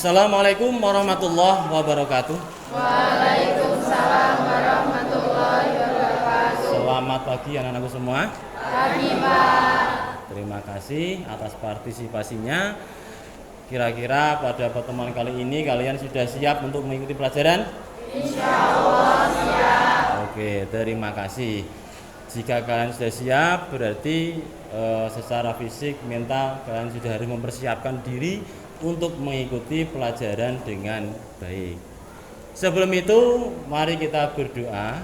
Assalamualaikum warahmatullahi wabarakatuh. Waalaikumsalam warahmatullahi wabarakatuh. Selamat pagi anak-anakku semua. Pagi, Pak. Terima kasih atas partisipasinya. Kira-kira pada pertemuan kali ini kalian sudah siap untuk mengikuti pelajaran? Insya Allah siap. Oke, terima kasih. Jika kalian sudah siap, berarti secara fisik, mental kalian sudah harus mempersiapkan diri untuk mengikuti pelajaran dengan baik. Sebelum itu, mari kita berdoa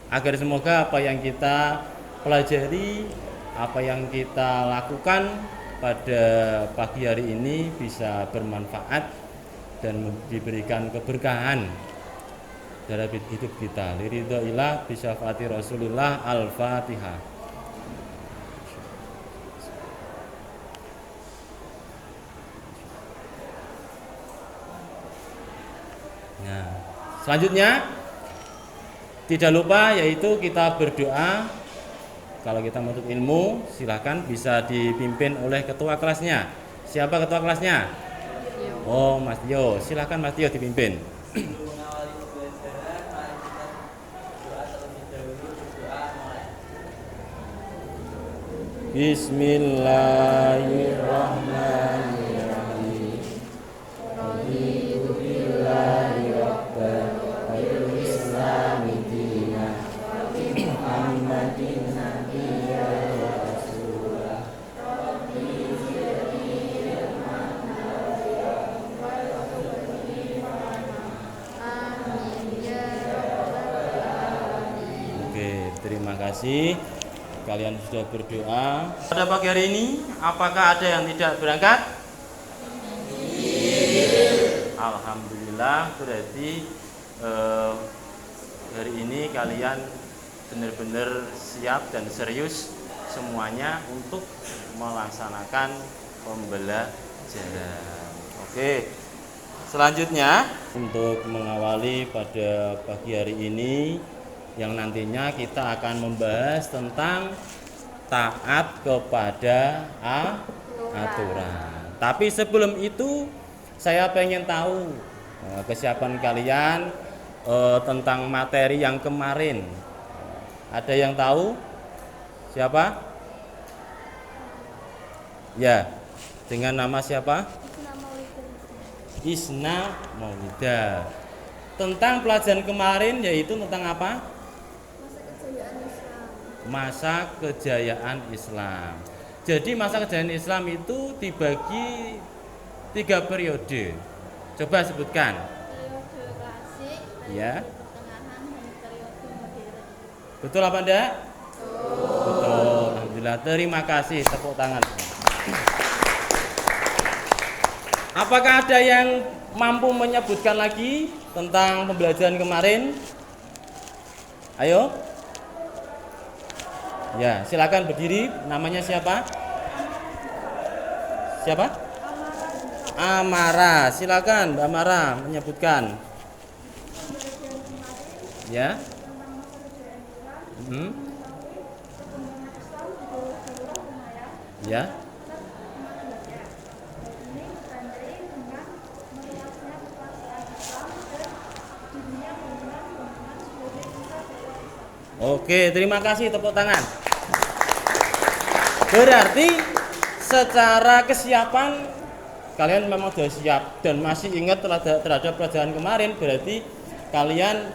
agar semoga apa yang kita pelajari, apa yang kita lakukan pada pagi hari ini bisa bermanfaat dan diberikan keberkahan dalam hidup kita. Liridhoillah bisyafaati Rasulillah. Al-Fatihah. Nah, selanjutnya tidak lupa yaitu kita berdoa. Kalau kita menuntut ilmu, silahkan bisa dipimpin oleh ketua kelasnya. Siapa ketua kelasnya? Oh, Mas Tio. Silahkan Mas Tio dipimpin. Bismillahirrahmanirrahim. Raditu billahi rabban wa bil islami dinan wa bi Muhammadin nabiyyan wa rasulah. Rabbi zidni ilman amin ya rabbal alamin. Oke, terima kasih. Kalian sudah berdoa. Pada pagi hari ini, apakah ada yang tidak berangkat? Alhamdulillah, berarti hari ini kalian benar-benar siap dan serius semuanya untuk melaksanakan pembelajaran. Oke, selanjutnya untuk mengawali pada pagi hari ini, yang nantinya kita akan membahas tentang taat kepada aturan. Tapi sebelum itu saya pengen tahu kesiapan kalian tentang materi yang kemarin. Ada yang tahu? Siapa? Ya, dengan nama siapa? Isna Maulida. Tentang pelajaran kemarin yaitu tentang apa? Masa kejayaan Islam. Jadi masa kejayaan Islam itu dibagi 3 periode. Coba sebutkan. Periode klasik, Ya. pertengahan, dan periode modern. Betul apa enggak? Betul. Alhamdulillah. Terima kasih. Tepuk tangan. Apakah ada yang mampu menyebutkan lagi tentang pembelajaran kemarin? Ayo. Ya, silakan berdiri. Namanya siapa? Siapa? Amara. Silakan Mbak Amara menyebutkan. Ya. Ya. Oke, terima kasih, tepuk tangan. Berarti secara kesiapan kalian memang sudah siap dan masih ingat terhadap pelajaran kemarin. Berarti kalian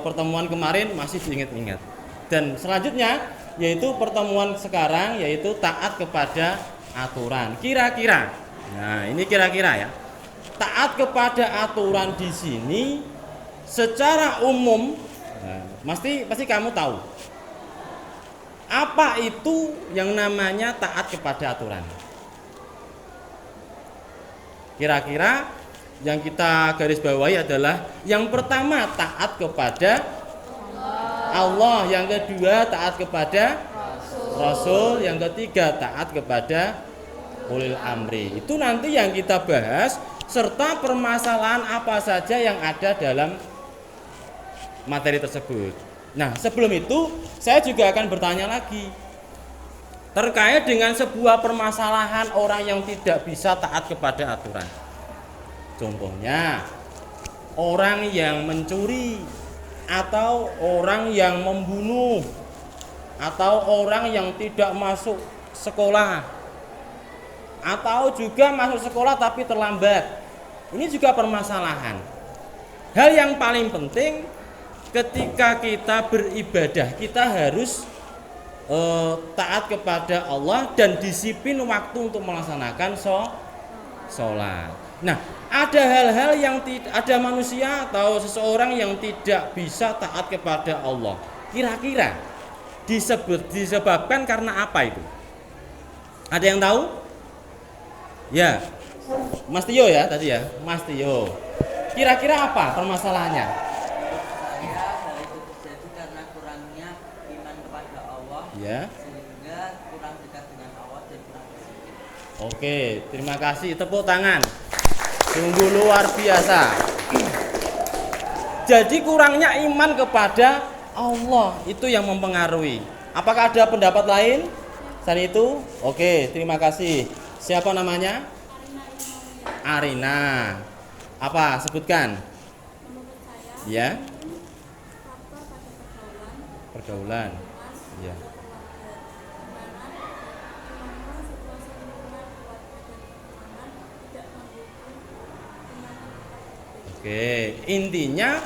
pertemuan kemarin masih diingat-ingat. Dan selanjutnya yaitu pertemuan sekarang yaitu taat kepada aturan. Kira-kira, nah ini kira-kira ya, taat kepada aturan di sini secara umum. Nah, pasti kamu tahu apa itu yang namanya taat kepada aturan. Kira-kira yang kita garis bawahi adalah yang pertama taat kepada Allah, yang kedua taat kepada Rasul, yang ketiga taat kepada ulil amri. Itu nanti yang kita bahas serta permasalahan apa saja yang ada dalam materi tersebut. Nah, sebelum itu saya juga akan bertanya lagi. terkait dengan sebuah permasalahan orang yang tidak bisa taat kepada aturan. Contohnya, orang yang mencuri, atau orang yang membunuh, atau orang yang tidak masuk sekolah, atau juga masuk sekolah tapi terlambat. Ini juga permasalahan. Hal yang paling penting ketika kita beribadah, kita harus taat kepada Allah dan disiplin waktu untuk melaksanakan sholat. Nah, ada hal-hal yang ada manusia atau seseorang yang tidak bisa taat kepada Allah. Kira-kira disebabkan karena apa itu? Ada yang tahu? Ya, Mas Tio ya tadi ya, Mas Tio. Kira-kira apa permasalahannya? Hal itu terjadi karena kurangnya iman kepada Allah, Ya. sehingga kurang dekat dengan Allah dan kurang berzikir. Oke, terima kasih. Tepuk tangan. Sungguh luar biasa. Jadi kurangnya iman kepada Allah itu yang mempengaruhi. Apakah ada pendapat lain selain itu? Oke, terima kasih. Siapa namanya? Arina. Apa? Sebutkan. Menurut saya, Ya. faktor pada Pergaulan. Ya. Oke, intinya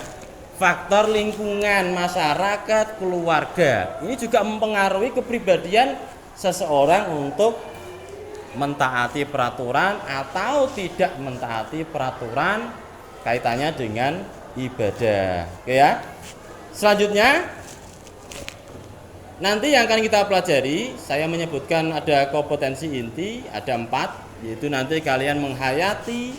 faktor lingkungan, masyarakat, keluarga ini juga mempengaruhi kepribadian seseorang untuk mentaati peraturan atau tidak mentaati peraturan kaitannya dengan ibadah. Oke ya. Selanjutnya nanti yang akan kita pelajari, saya menyebutkan ada kompetensi inti, ada 4, yaitu nanti kalian menghayati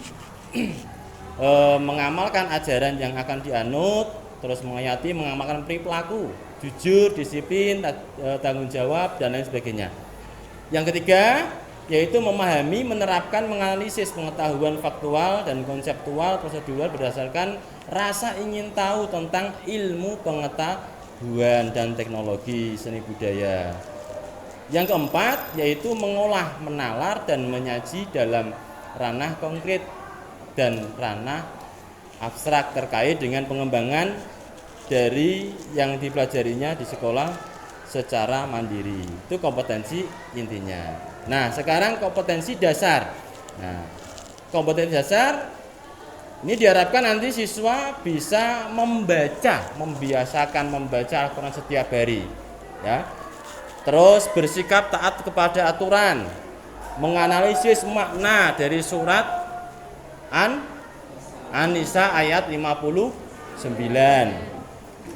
mengamalkan ajaran yang akan dianut, terus menghayati mengamalkan perilaku, jujur, disiplin, tanggung jawab, dan lain sebagainya. Yang ketiga yaitu memahami, menerapkan, menganalisis pengetahuan faktual dan konseptual prosedural berdasarkan rasa ingin tahu tentang ilmu pengetahuan dan teknologi seni budaya. Yang keempat yaitu mengolah, menalar, dan menyaji dalam ranah konkret dan ranah abstrak terkait dengan pengembangan dari yang dipelajarinya di sekolah secara mandiri. Itu kompetensi intinya. Nah, sekarang kompetensi dasar. Nah, kompetensi dasar ini diharapkan nanti siswa bisa membiasakan membaca Al-Quran setiap hari, ya. Terus bersikap taat kepada aturan, menganalisis makna dari surat An-Nisa ayat 59.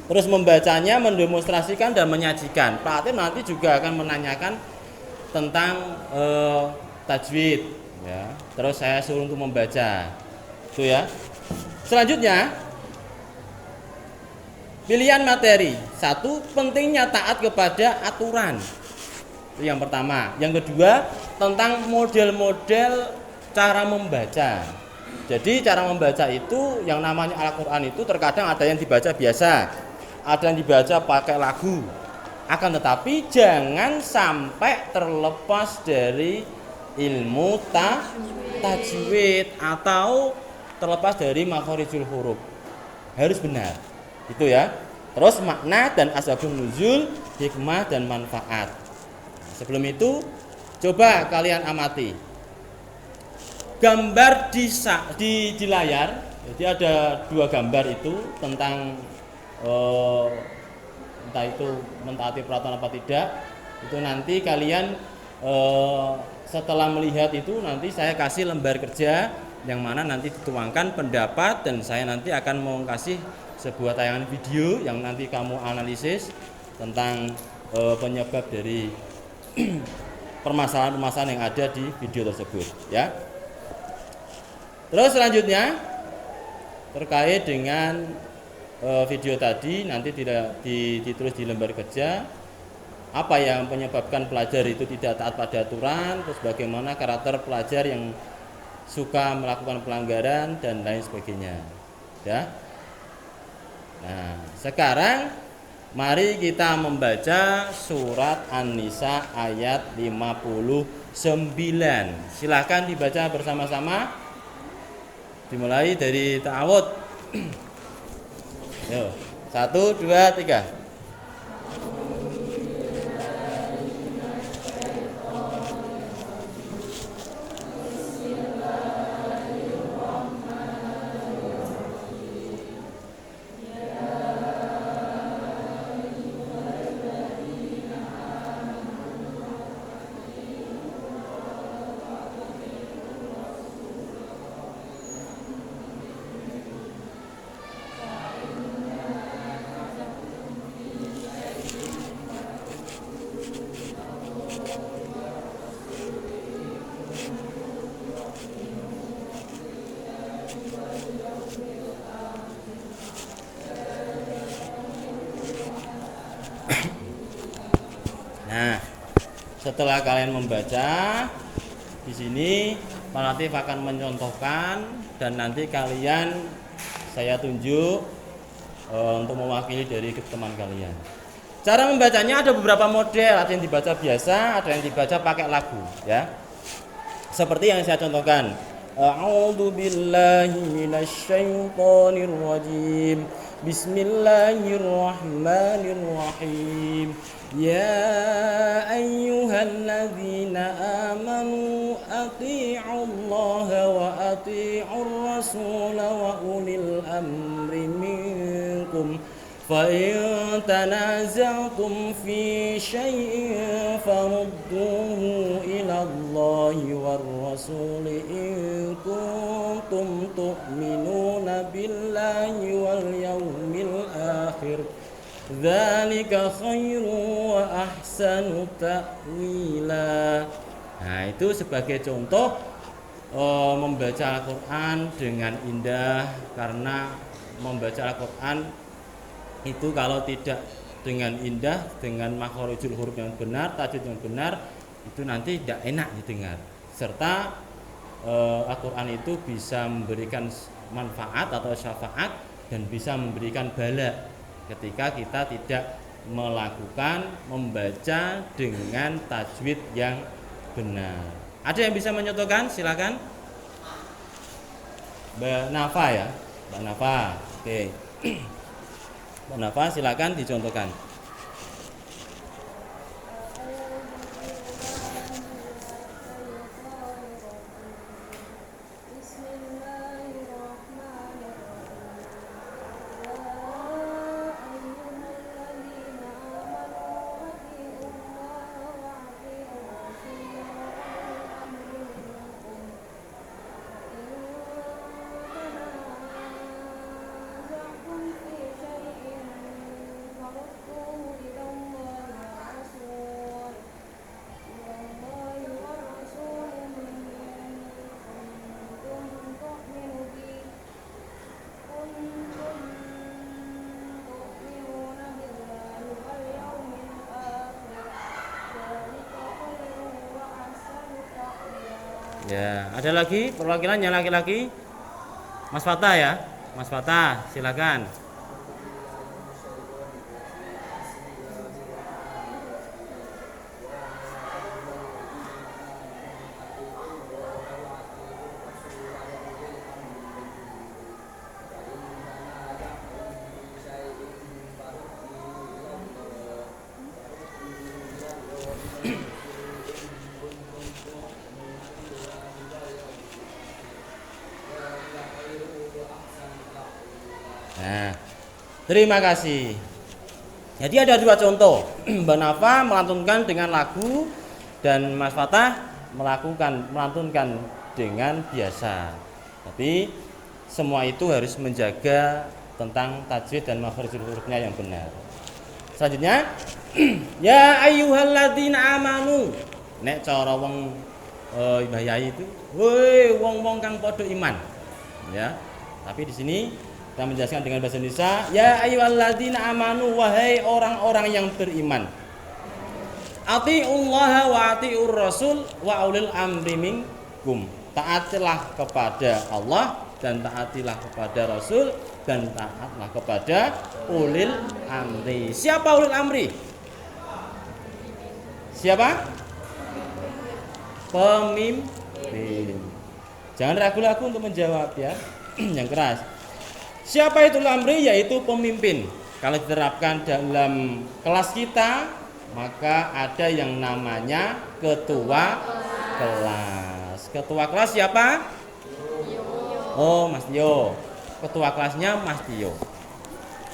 Terus membacanya, mendemonstrasikan dan menyajikan. Pak Atim nanti juga akan menanyakan tentang tajwid, ya. Terus saya suruh untuk membaca. Itu ya. Selanjutnya pilihan materi. 1, pentingnya taat kepada aturan. Itu yang pertama. Yang kedua, tentang model-model cara membaca. Jadi cara membaca itu yang namanya Al-Quran itu terkadang ada yang dibaca biasa, ada yang dibaca pakai lagu. Akan tetapi jangan sampai terlepas dari ilmu tajwid atau terlepas dari makhorijul huruf. Harus benar. Itu ya. Terus makna dan asbabun nuzul, hikmah dan manfaat. Sebelum itu coba kalian amati gambar di layar. Jadi ada 2 gambar itu tentang entah itu mentaati peraturan apa tidak. Itu nanti kalian setelah melihat itu nanti saya kasih lembar kerja yang mana nanti dituangkan pendapat, dan saya nanti akan mau kasih sebuah tayangan video yang nanti kamu analisis tentang penyebab dari permasalahan-permasalahan yang ada di video tersebut, ya. Terus selanjutnya terkait dengan video tadi nanti tidak ditulis di lembar kerja apa yang menyebabkan pelajar itu tidak taat pada aturan, terus bagaimana karakter pelajar yang suka melakukan pelanggaran dan lain sebagainya, ya. Nah, sekarang Mari kita membaca surat An-Nisa ayat 59. Silahkan dibaca bersama-sama. Dimulai dari ta'awud. Yo, 1, 2, 3. Nah, setelah kalian membaca, di sini Pak Latif akan mencontohkan dan nanti kalian saya tunjuk untuk mewakili dari teman kalian. Cara membacanya ada beberapa model, ada yang dibaca biasa, ada yang dibaca pakai lagu, ya. Seperti yang saya contohkan. A'udzu billahi minasyaitonir rajim. Bismillahirrahmanirrahim. Ya ayyuhalladzina amanu atti'ullaha wa atti'ur rasul wa ulil amri minkum. فَإِن تَنَازَعْتُمْ فِي شَيْءٍ فَرُدُّوهُ إِلَى اللَّهِ وَالرَّسُولِ إِن كُنتُمْ تُؤْمِنُونَ بِاللَّهِ وَالْيَوْمِ الْآخِرِ ذَلِكَ خَيْرٌ وَأَحْسَنُ تَأْوِيلًا. Nah, itu sebagai contoh membaca Al-Quran dengan indah, karena membaca Al-Quran itu kalau tidak dengan indah, dengan makharijul huruf yang benar, tajwid yang benar, itu nanti tidak enak didengar. Serta Al-Quran itu bisa memberikan manfaat atau syafaat dan bisa memberikan bala ketika kita tidak melakukan membaca dengan tajwid yang benar. Ada yang bisa menyontohkan? Silakan. Mbak Nafa ya, Mbak Nafa. Oke. Mbak Nafa, silakan dicontohkan. Ya, ada lagi perwakilannya laki-laki? Mas Fatah ya, Mas Fatah, silakan. Nah, terima kasih. Jadi ada dua contoh. Mbak Nafa melantunkan dengan lagu dan Mas Fatah melantunkan dengan biasa. Tapi semua itu harus menjaga tentang tajwid dan makharijul hurufnya yang benar. Selanjutnya, ya ayyuhalladzina amanu. Nek cara wong Mbah Yai itu, woi wong-wong kang padha iman. Ya. Tapi di sini kita menjelaskan dengan bahasa Indonesia, ya ayyuhalladzina amanu, wahai orang-orang yang beriman. Atiullaha wa atiur rasul wa ulil amri minkum. Taatilah kepada Allah dan taatilah kepada Rasul dan taatlah kepada ulil amri. Siapa ulil amri? Siapa? Pemimpin. Jangan ragu-ragu untuk menjawab ya. Yang keras. Siapa itu ulil amri? Yaitu pemimpin. Kalau diterapkan dalam kelas kita, maka ada yang namanya ketua kelas. Ketua kelas siapa? Oh, Mas Tio. Ketua kelasnya Mas Tio.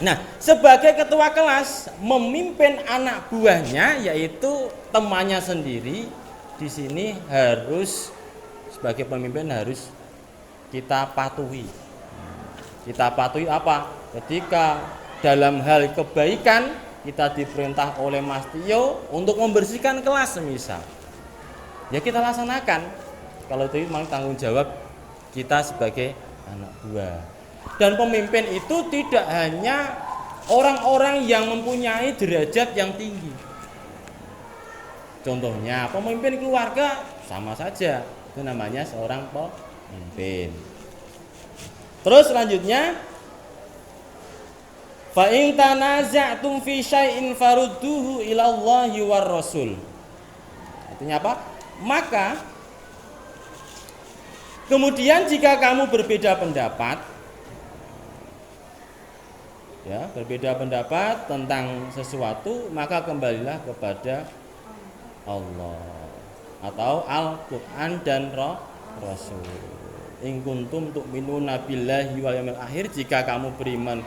Nah, sebagai ketua kelas memimpin anak buahnya yaitu temannya sendiri. Di sini harus sebagai pemimpin harus kita patuhi. Kita patuhi apa? Ketika dalam hal kebaikan kita diperintah oleh Mas Tio untuk membersihkan kelas semisal. Ya kita laksanakan. Kalau itu memang tanggung jawab kita sebagai anak buah. Dan pemimpin itu tidak hanya orang-orang yang mempunyai derajat yang tinggi. Contohnya pemimpin keluarga sama saja, itu namanya seorang pemimpin. Terus selanjutnya, fa in tanaza'tum fi syai'in farudduhu ila Allahi war Rasul. Artinya apa? Maka kemudian jika kamu berbeda pendapat, ya, berbeda pendapat tentang sesuatu, maka kembalilah kepada Allah atau Al-Qur'an dan Rasul. In kuntum tu'minuna billahi wal yawmil akhir, jika kamu beriman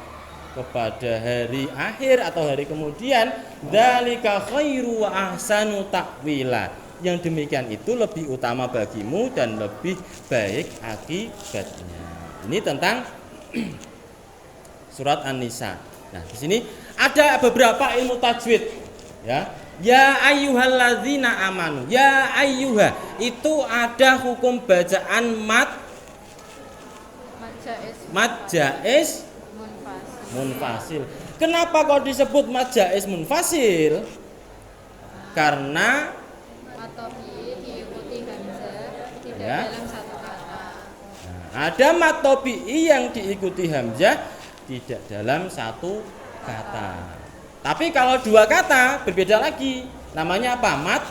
kepada hari akhir atau hari kemudian, dzalika khairu wa ahsanu ta'wila. Yang demikian itu lebih utama bagimu dan lebih baik akibatnya. Ini tentang surat An-Nisa. Nah, di sini ada beberapa ilmu tajwid, ya. Ya ayyuhalladzina amanu. Ya ayyuha itu ada hukum bacaan mad jaiz munfasil. Kenapa kok disebut mad jaiz munfasil? Karena diikuti hamzah tidak ya, dalam satu kata. Ada mad tabi'i yang diikuti hamzah tidak dalam satu kata. Tapi kalau dua kata berbeda lagi. Namanya apa? Mad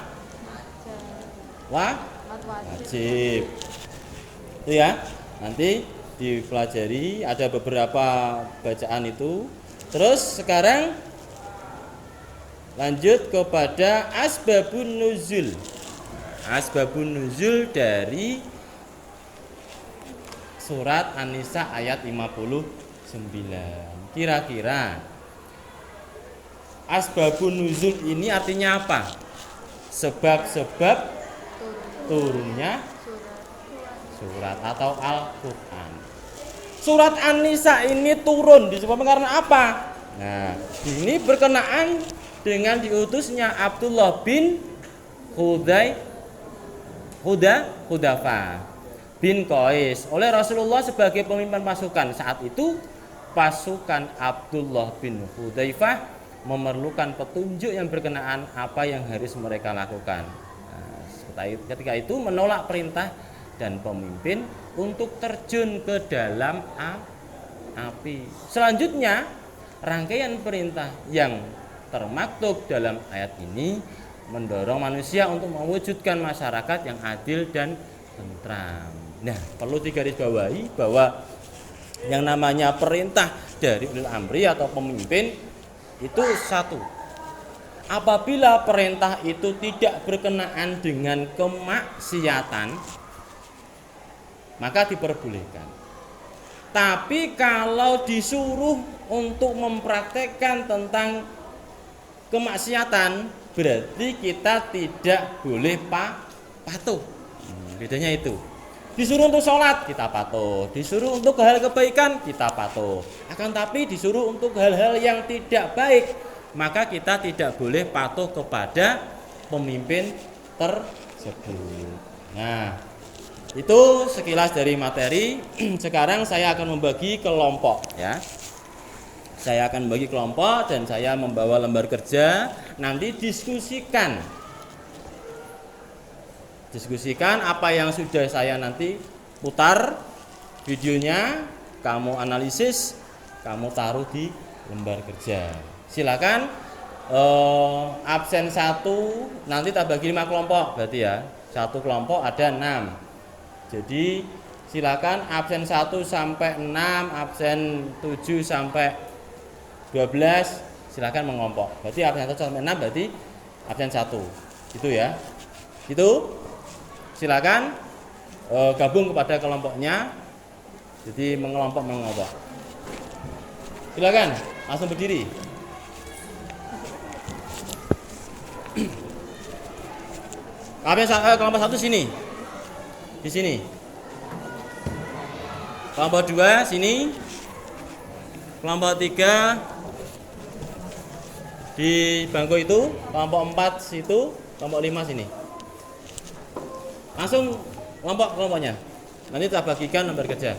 wajib. Itu ya. Nanti dipelajari, ada beberapa bacaan itu. Terus sekarang lanjut kepada asbabun nuzul. Asbabun nuzul dari surat An-Nisa ayat 59. Kira-kira asbabun nuzul ini artinya apa? Sebab-sebab turunnya surat atau Al-Qur'an. Surat An-Nisa ini turun disebabkan karena apa? Nah, ini berkenaan dengan diutusnya Abdullah bin Hudzaifah bin Qais oleh Rasulullah sebagai pemimpin pasukan. Saat itu pasukan Abdullah bin Hudzaifah memerlukan petunjuk yang berkenaan apa yang harus mereka lakukan. Nah, ketika itu menolak perintah dan pemimpin untuk terjun ke dalam api. Selanjutnya, rangkaian perintah yang termaktub dalam ayat ini mendorong manusia untuk mewujudkan masyarakat yang adil dan tentram. Nah, perlu digarisbawahi bahwa yang namanya perintah dari ulil amri atau pemimpin itu satu, apabila perintah itu tidak berkenaan dengan kemaksiatan, maka diperbolehkan. Tapi kalau disuruh untuk mempraktekkan tentang kemaksiatan, berarti kita tidak boleh patuh. Bedanya itu. Disuruh untuk sholat, kita patuh. Disuruh untuk hal kebaikan, kita patuh. Akan tapi disuruh untuk hal-hal yang tidak baik, maka kita tidak boleh patuh kepada pemimpin tersebut. Nah, itu sekilas dari materi. Sekarang saya akan membagi kelompok, ya. Saya akan membagi kelompok dan saya membawa lembar kerja. Nanti diskusikan apa yang sudah saya nanti putar videonya, kamu analisis kamu taruh di lembar kerja. Silakan absen 1 nanti tak bagi 5 kelompok berarti ya. Satu kelompok ada 6. Jadi silakan absen 1 sampai 6, absen 7 sampai 12 silakan mengompok. Berarti absen 1 sampai 6 berarti absen 1. Itu ya. Itu silakan gabung kepada kelompoknya. Jadi mengelompok. Silakan langsung berdiri. Kelompok 1 sini. Di sini. Kelompok 2 sini. Kelompok 3 di bangku itu. Kelompok 4 situ. Kelompok 5 sini. Langsung kelompoknya. Nanti kita bagikan lembar kerja.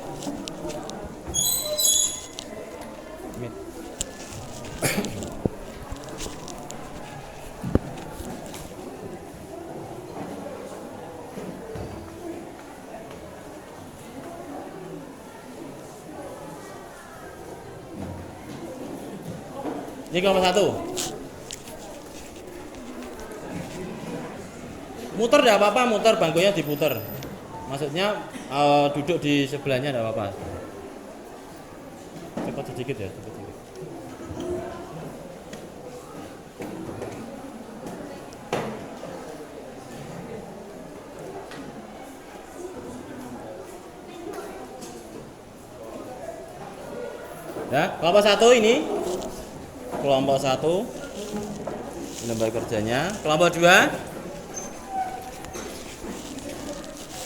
Ini kelompok 1. Muter tidak apa-apa, muter bangkunya diputer. Maksudnya duduk di sebelahnya tidak apa-apa. Cepat sedikit ya, cepat sedikit. Ya, kelompok 1 ini. Kelompok 1 lembar kerjanya. Kelompok 2,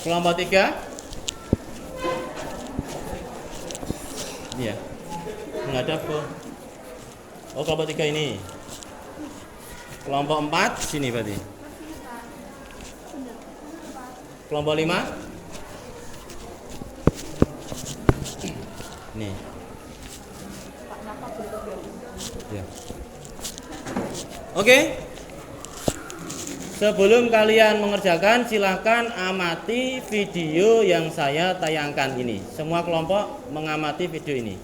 kelompok 3 ini ya, menghadap ke kelompok 3 ini. Kelompok 4 sini berarti. Kelompok 5 nih ya. Oke. Sebelum kalian mengerjakan, silahkan amati video yang saya tayangkan ini. Semua kelompok mengamati video ini.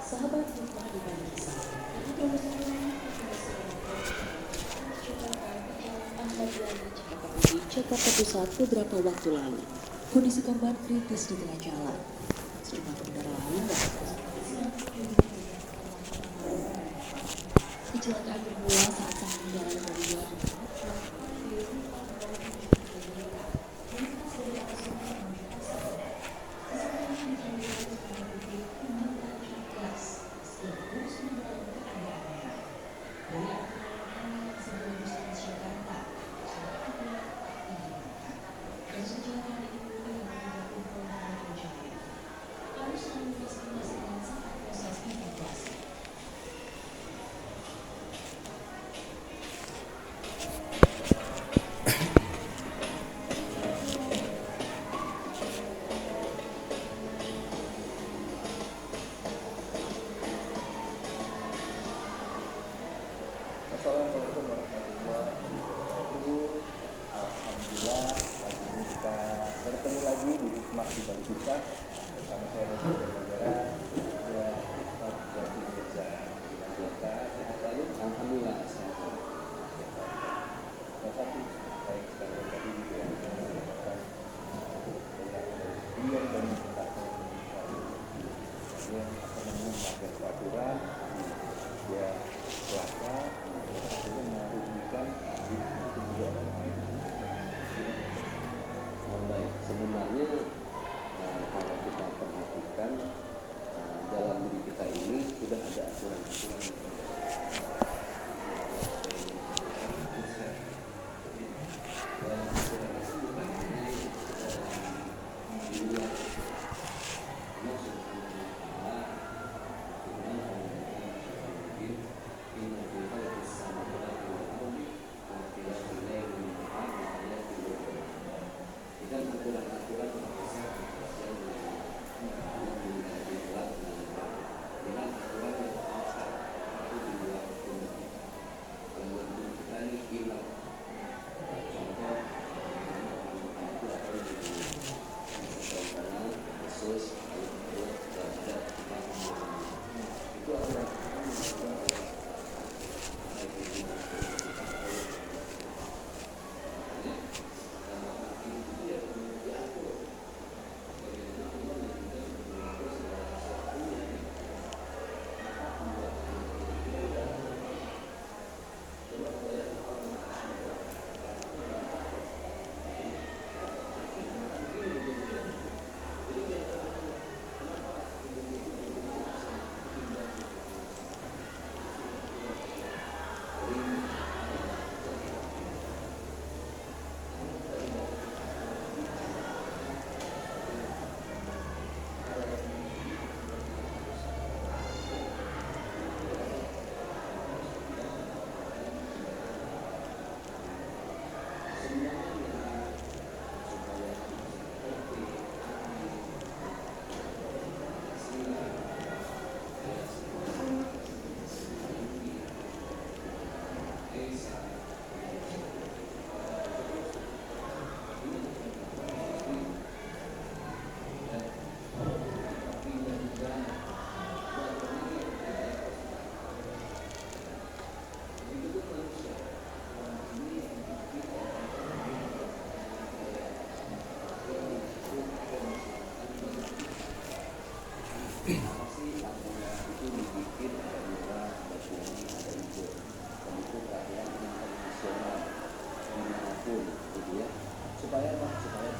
Sahabat Jakarta Pusat beberapa waktu lalu. Kondisi korban kritis di tengah jalan. Sejumlah pengendara lain kecelakaan bermula saat sang pengendara mobil Assalamualaikum warahmatullahi wabarakatuh. Alhamdulillah pagi ini kita bertemu lagi di Wisma di Bali kita bersama saya dan saudara-saudara ya Pak Bupati Desa Anggota sehat selalu. Alhamdulillah sehat. Satu baik sekali tadi yang mendapatkan banyak dari dan yang melanggar peraturan ya selasa merugikan kedua orang lain. Baik, sebenarnya kalau kita perhatikan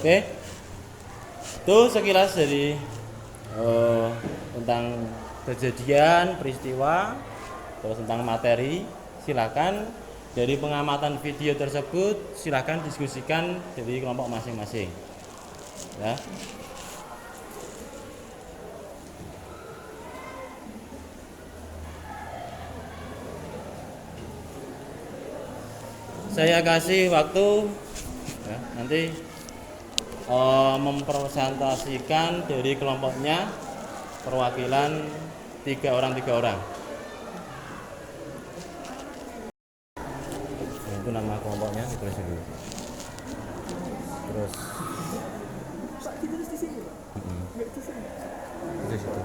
Oke, itu sekilas dari tentang kejadian, peristiwa, terus tentang materi. Silakan dari pengamatan video tersebut, silakan diskusikan dari kelompok masing-masing. Ya. Saya kasih waktu ya, nanti mempresentasikan dari kelompoknya perwakilan 3 orang. Itu nama kelompoknya ditulis dulu. Terus di situ.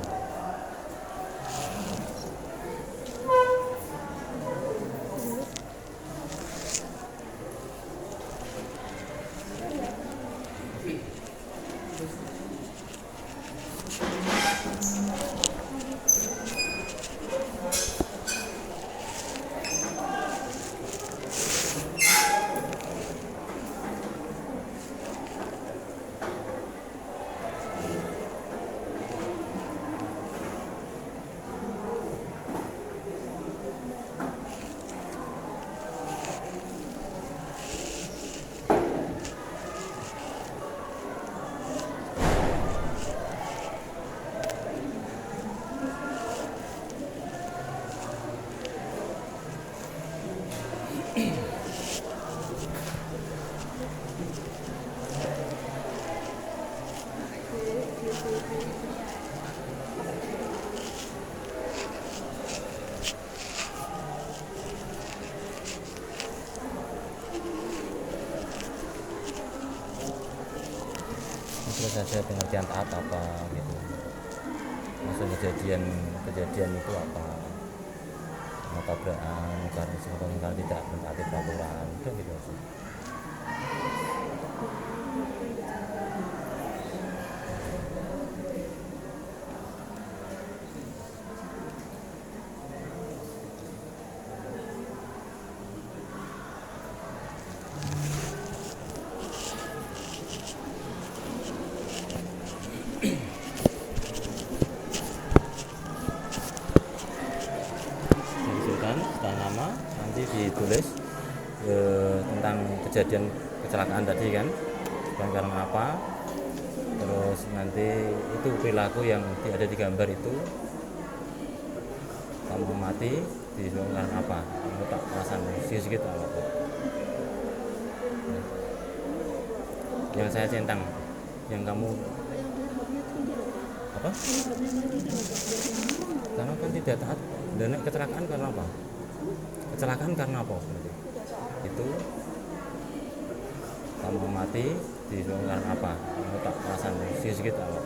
Terus saja pengertian taat apa gitu, maksud kejadian itu apa, tabrakan karena tidak mentaati peraturan itu gitu aja. Setelah nama nanti ditulis tentang kejadian kecelakaan tadi kan, bukan karena apa, terus nanti itu perilaku yang ada di gambar itu kamu mati disebabkan karena apa, tak perasaan sedikit apa yang saya centang, yang kamu apa? Karena kan tidak taat. Dan kecelakaan karena apa? Kecelakaan karena apa? Itu kamu mati disebabkan karena apa? Tak perasaan sedikit apa?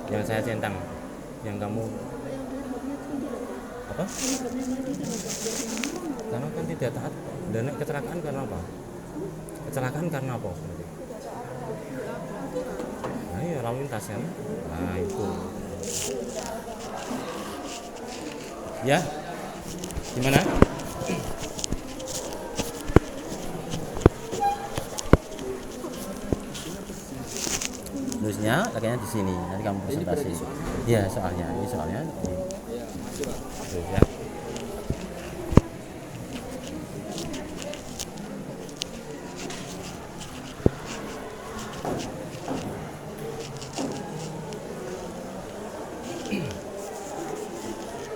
yang saya centang, yang kamu apa? Karena kan tidak taat. Dan kecelakaan karena apa? Kecelakaan karena apa? Nah, ya lalu lintas kan. Nah, itu. Ya. Gimana? Nulisnya kayaknya di sini. Nanti kamu presentasi. Iya, ini soalnya. Tuh, ya.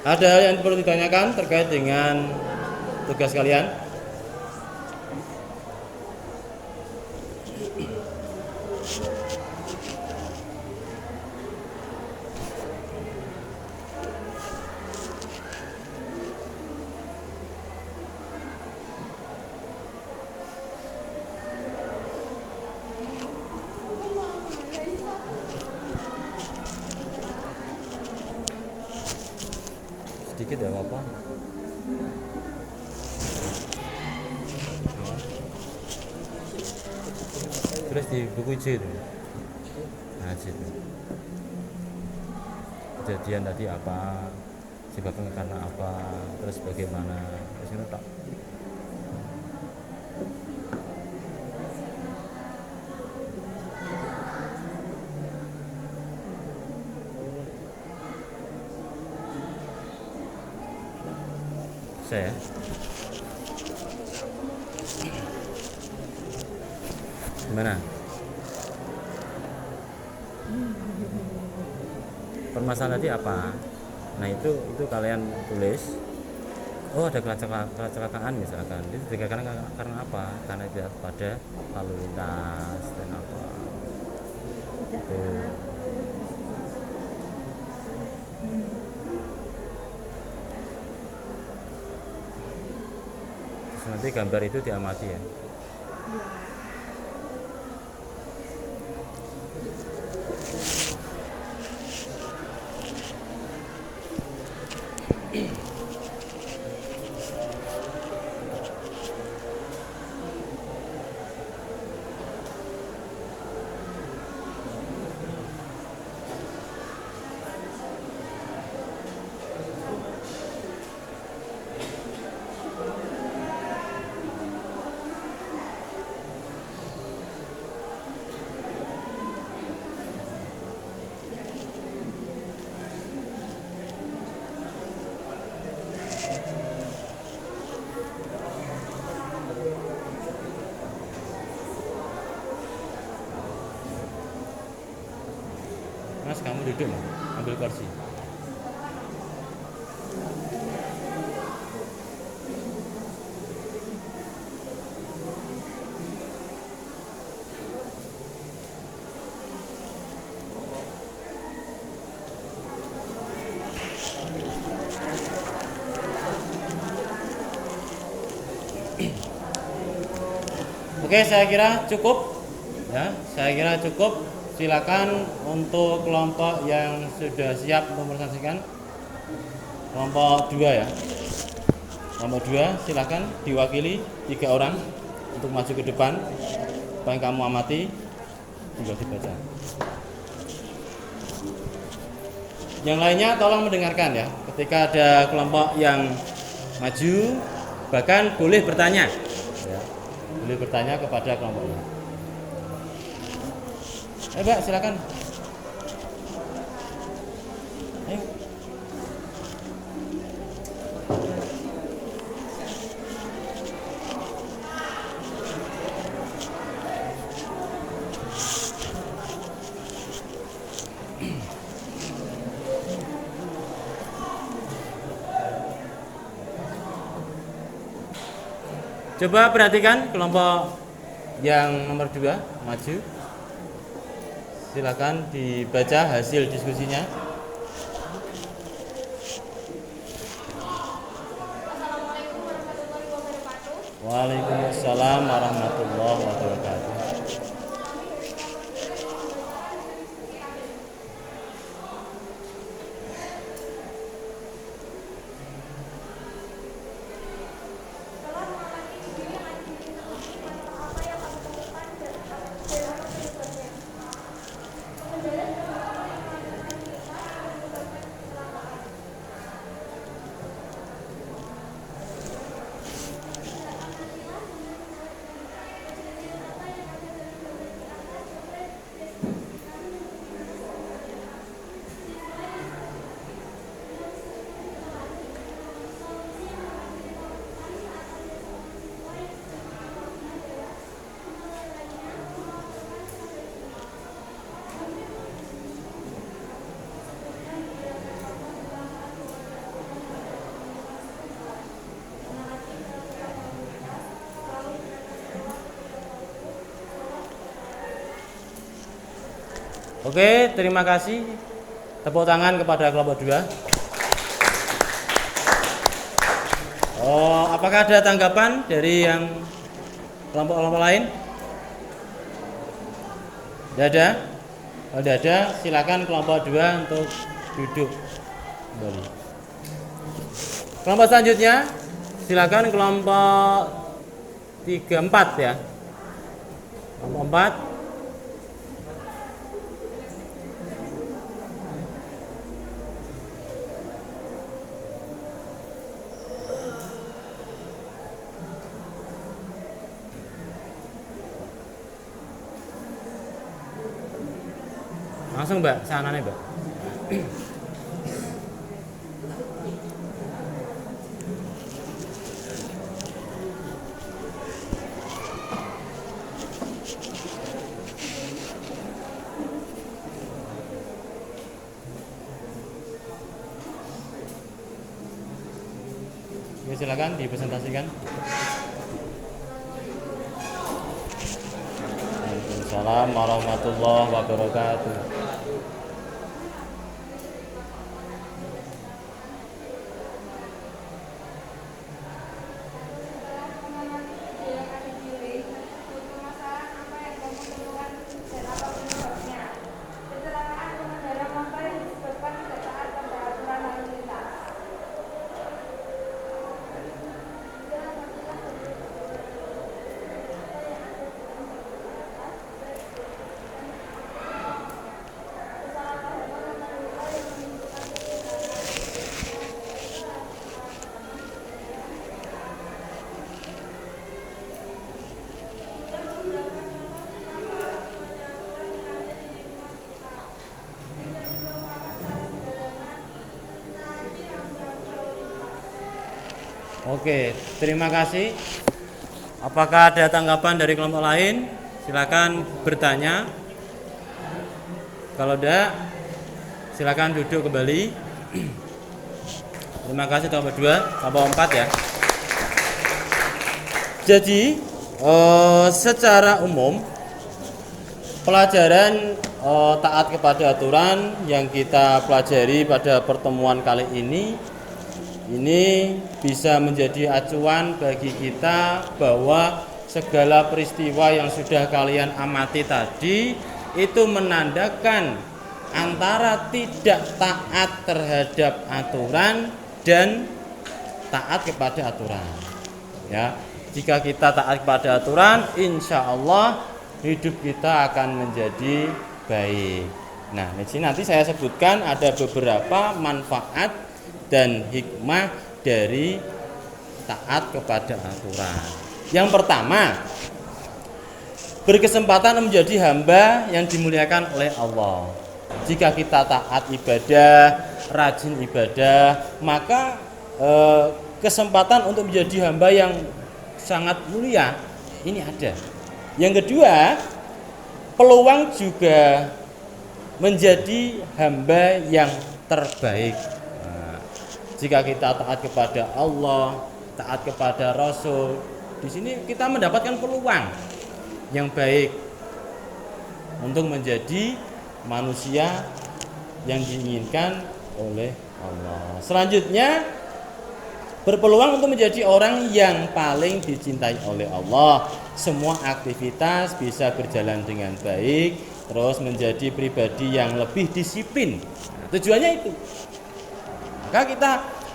Ada hal yang perlu ditanyakan terkait dengan tugas kalian? Sedikit ya apa? Terus di buku C itu. Nah, situ. Kejadian tadi apa? Sebabnya karena apa? Terus bagaimana? Terus itu tak. Saya gimana? Permasalahan tadi apa? Nah itu kalian tulis. Oh ada kecelakaan misalkan. Itu karena apa? Karena tidak pada lalu lintas dan apa? Itu. Nanti gambar itu diamati ya. Mas kamu duduk ambil kursi. Oke, saya kira cukup. Ya, saya kira cukup. Silakan untuk kelompok yang sudah siap untuk mempresentasikan. Kelompok 2 ya. Kelompok 2 silakan diwakili 3 orang untuk maju ke depan. Apa yang kamu amati tinggal dibaca. Yang lainnya tolong mendengarkan ya. Ketika ada kelompok yang maju, bahkan boleh bertanya. Ya, boleh bertanya kepada kelompoknya. Mbak, silakan. Ayo. Coba perhatikan kelompok yang nomor 2 maju. Silakan dibaca hasil diskusinya. Waalaikumsalam warahmatullahi wabarakatuh. Oke, terima kasih. Tepuk tangan kepada kelompok 2. Apakah ada tanggapan dari yang kelompok-kelompok lain? Tidak ada? Kalau tidak ada, silakan kelompok 2 untuk duduk kembali. Kelompok selanjutnya, silakan kelompok 3-4 ya. Kelompok 4. Langsung Mbak, sana nih Mbak. Ya, silakan dipresentasikan. Waalaikumsalam warahmatullahi wabarakatuh. Oke, terima kasih. Apakah ada tanggapan dari kelompok lain? Silakan bertanya. Kalau tidak, silakan duduk kembali. Terima kasih kelompok 2, kelompok 4 ya. Jadi, secara umum pelajaran taat kepada aturan yang kita pelajari pada pertemuan kali ini bisa menjadi acuan bagi kita bahwa segala peristiwa yang sudah kalian amati tadi itu menandakan antara tidak taat terhadap aturan dan taat kepada aturan. Ya, jika kita taat kepada aturan, insya Allah hidup kita akan menjadi baik. Nah, di sini nanti saya sebutkan ada beberapa manfaat dan hikmah dari taat kepada aturan. Yang pertama, berkesempatan menjadi hamba yang dimuliakan oleh Allah. Jika kita taat ibadah, rajin ibadah, maka kesempatan untuk menjadi hamba yang sangat mulia ini ada. Yang kedua, peluang juga menjadi hamba yang terbaik. Jika kita taat kepada Allah, taat kepada Rasul, di sini kita mendapatkan peluang yang baik untuk menjadi manusia yang diinginkan oleh Allah. Selanjutnya, berpeluang untuk menjadi orang yang paling dicintai oleh Allah. Semua aktivitas bisa berjalan dengan baik, terus menjadi pribadi yang lebih disiplin. Nah, tujuannya itu. Maka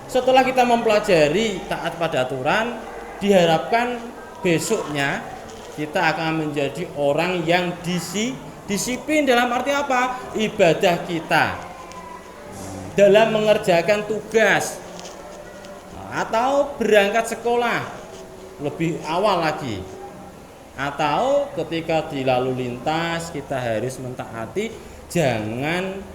setelah kita mempelajari taat pada aturan, diharapkan besoknya kita akan menjadi orang yang disiplin dalam arti apa? Ibadah kita, dalam mengerjakan tugas atau berangkat sekolah lebih awal lagi, atau ketika di lalu lintas kita harus mentaati, jangan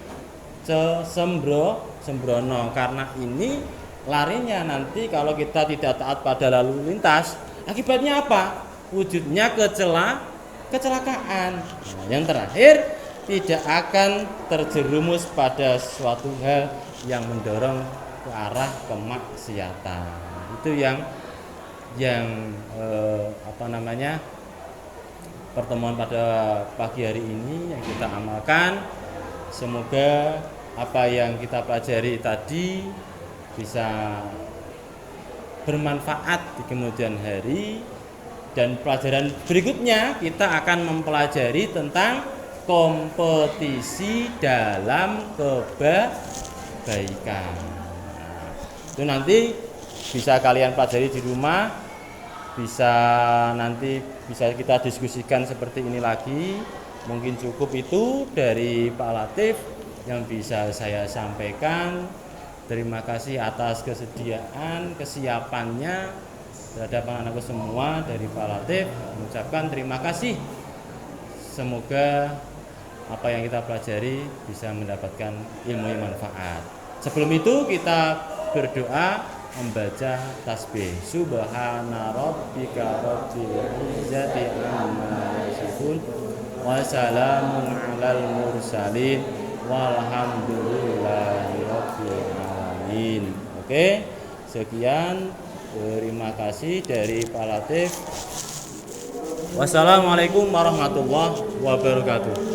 sembrono, karena ini larinya nanti kalau kita tidak taat pada lalu lintas, akibatnya apa? Wujudnya kecelakaan. Nah, yang terakhir, tidak akan terjerumus pada suatu hal yang mendorong ke arah kemaksiatan. Itu yang pertemuan pada pagi hari ini yang kita amalkan. Semoga apa yang kita pelajari tadi bisa bermanfaat di kemudian hari, dan pelajaran berikutnya kita akan mempelajari tentang kompetisi dalam kebaikan. Nah, itu nanti bisa kalian pelajari di rumah, nanti bisa kita diskusikan seperti ini lagi. Mungkin cukup itu dari Pak Latif yang bisa saya sampaikan. Terima kasih atas kesiapannya terhadap anak-anakku semua dari Pak Latif. Mengucapkan terima kasih. Semoga apa yang kita pelajari bisa mendapatkan ilmu yang manfaat. Sebelum itu kita berdoa membaca tasbih. Subhana rabbika rabbil izzati amma yasifun wa salamun alal mursalin walhamdulillahi rabbil alamin. Oke, sekian, terima kasih dari Pak Latif. Wassalamualaikum warahmatullahi wabarakatuh.